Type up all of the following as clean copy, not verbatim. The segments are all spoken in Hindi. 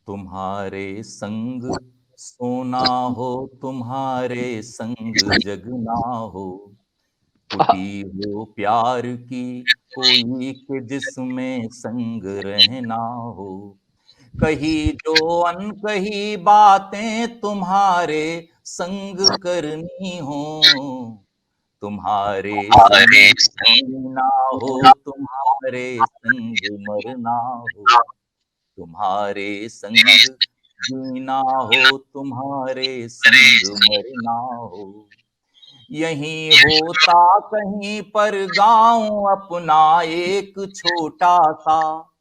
तुम्हारे संग सोना हो, तुम्हारे संग जगना हो, कुटी हो प्यार की कोई के जिसमें संग रहना हो। कही जो अनकही बातें तुम्हारे संग करनी हो, तुम्हारे संग हमारे संग जीना हो, तुम्हारे संग मरना हो, तुम्हारे संग जीना हो, तुम्हारे संग मरना हो। यहीं होता कहीं पर गांव अपना एक छोटा सा,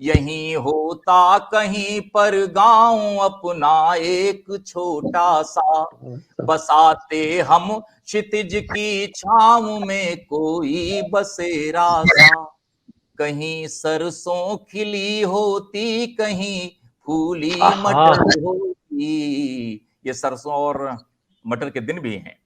यहीं होता कहीं पर गांव अपना एक छोटा सा, बसाते हम क्षितिज की छांव में कोई बसेरा सा। कहीं सरसों खिली होती, कहीं फूली आहा। मटर होती। ये सरसों और मटर के दिन भी हैं।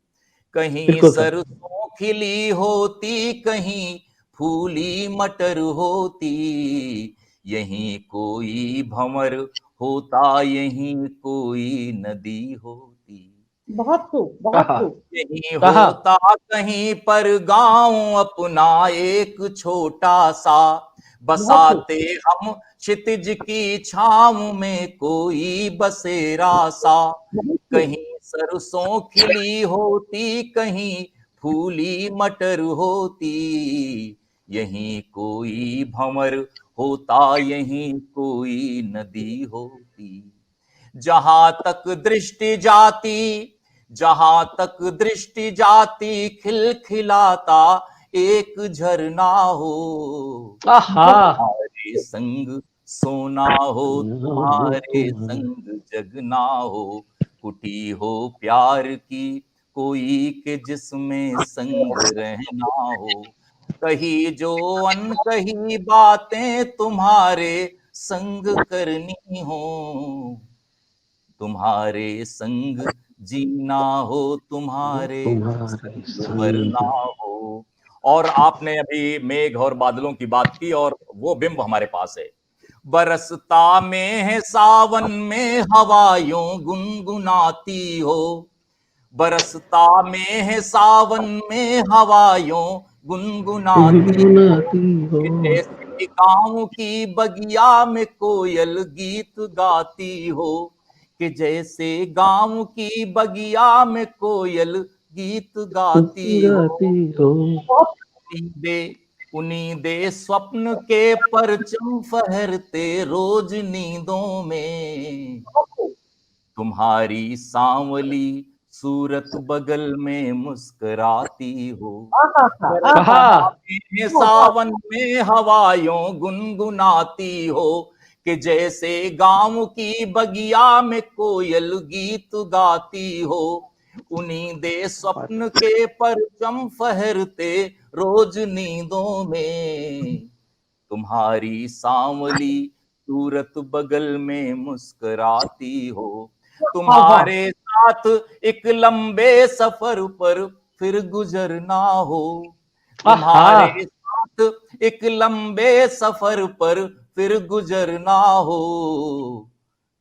कहीं बिल्कुल सर। सरसों खिली होती, कहीं फूली मटर होती। यहीं कोई भंवर होता, यहीं कोई नदी होती। बहुत खूब, बहुत आहा। खूब। यहीं आहा। होता कहीं पर गांव अपना एक छोटा सा, बहुत खूब। बसाते हम क्षितिज की छांव में कोई बसेरा सा। बहुत खूब। कहीं सरसों खिली होती, कहीं फूली मटर होती। यहीं कोई भंवर होता, यहीं कोई नदी होती। जहां तक दृष्टि जाती, जहां तक दृष्टि जाती, खिलखिलाता एक झरना हो। आहा। तुम्हारे संग सोना हो, तुम्हारे तुम्हारे संग जगना हो, कुटी हो प्यार की कोई के जिसमें संग रहना हो। कही जो अनकही बातें तुम्हारे संग करनी हो, तुम्हारे संग जीना हो, तुम्हारे तुम्हारे संग मरना संग। हो। और आपने अभी मेघ और बादलों की बात की, और वो बिंब हमारे पास है। बरसता में है सावन में हवायों गुनगुनाती हो, बरसता में है सावन में हवायों गुनगुनाती हो। गुनगुनाती हो। कि जैसे गांव की बगिया में कोयल गीत गाती हो, कि जैसे गांव की बगिया में कोयल गीत गाती गाती हो। हो। दे उन्हीं दे स्वप्न के परचम फहरते रोज नींदों में, तुम्हारी सांवली सूरत बगल में मुस्कुराती हो। आहा। बरसता में सावन में हवायों गुनगुनाती हो, कि जैसे गांव की बगिया में कोयल गीत गाती हो। उन्हीं दे स्वप्न के परचम फहरते रोज नींदों में, तुम्हारी सांवली सूरत बगल में मुस्कुराती हो। तुम्हारे साथ एक लंबे सफर पर फिर गुजरना हो, आहा। तुम्हारे साथ एक लंबे सफर पर फिर गुजरना हो।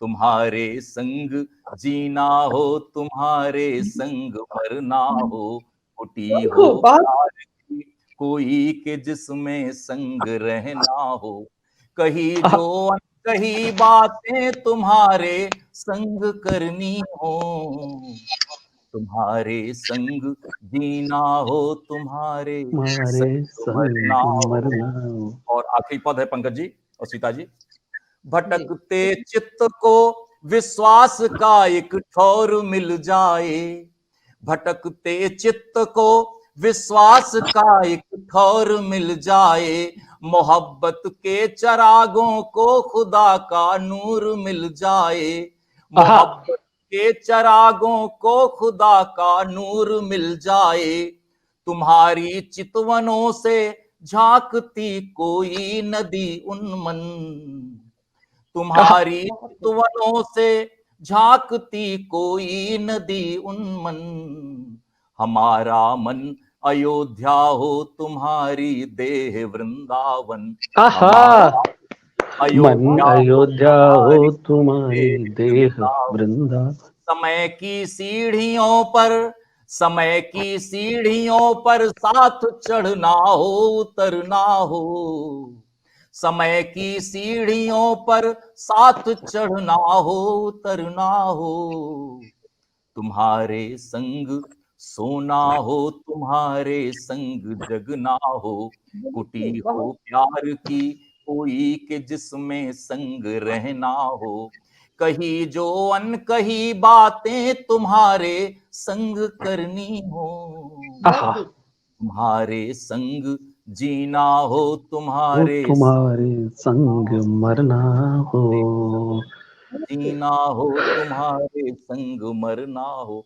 तुम्हारे संग जीना हो, तुम्हारे संग मरना हो, कुटी हो खूब, बहुत प्यार की कोई के जिसमें संग रहना हो। कही आहा। जो अनकही बातें तुम्हारे संग करनी हो, तुम्हारे संग जीना हो, तुम्हारे तुम्हारे संग मरना संग मरना हो। हो। और आखिरी पद है पंकज जी और सीता जी। जी। भटकते चित्त को विश्वास का एक ठौर मिल जाए, भटकते चित्त को विश्वास का एक ठौर मिल जाए। मोहब्बत के चरागों को खुदा का नूर मिल जाए, आहा। मोहब्बत के चरागों को खुदा का नूर मिल जाए। तुम्हारी चितवनों से झांकती कोई नदी उन्मन, आहा। तुम्हारी चितवनों से झांकती कोई नदी उन्मन। हमारा मन अयोध्या हो, तुम्हारी देह वृंदावन। आहा। हमारा मन अयोध्या अयोध्या हो तुम्हारी देह वृंदावन। वृंदा। समय की सीढ़ियों पर, समय की सीढ़ियों पर साथ चढ़ना हो उतरना हो, समय की सीढ़ियों पर साथ चढ़ना हो उतरना हो, तुम्हारे संग सोना हो तुम्हारे संग जगना हो, कुटी हो प्यार की कोई के जिसमें संग रहना हो, कही जो अनकही बातें तुम्हारे संग करनी हो, आहा तुम्हारे संग जीना हो वो तुम्हारे तुम्हारे संग मरना हो। जीना हो तुम्हारे संग मरना हो।